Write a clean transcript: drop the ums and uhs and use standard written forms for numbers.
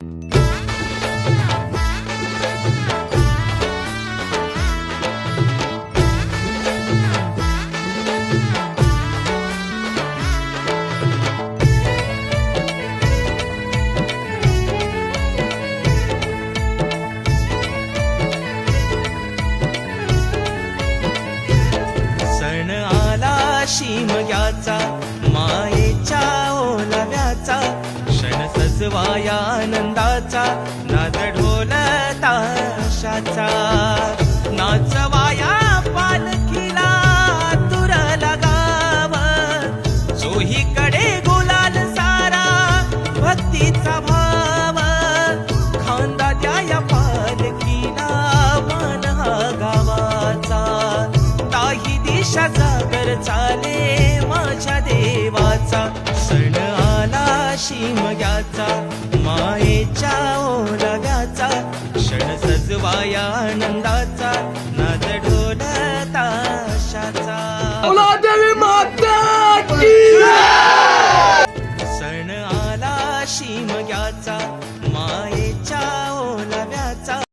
सण आला शिमग्याचा, मायेच्या ओलाव्याचा, क्षण सजवाया आनंदाचा, नाद ढोल ताशाचा, नाचवाया पालखीला तुरला गाव, चोहीकडे गुलाल सारा भक्तीचा भाव, खांदा द्या पालखीला मान हा गावाचा, ताही दिशा जागर चाले माझ्या देवाचा, सण आला शिमग्याचा, मायेच्या ओलाव्याचा, क्षण सजवाया आनंदाचा, नाद ढोल ताशाचा. देवी माता की सण आला शिमग्याचा,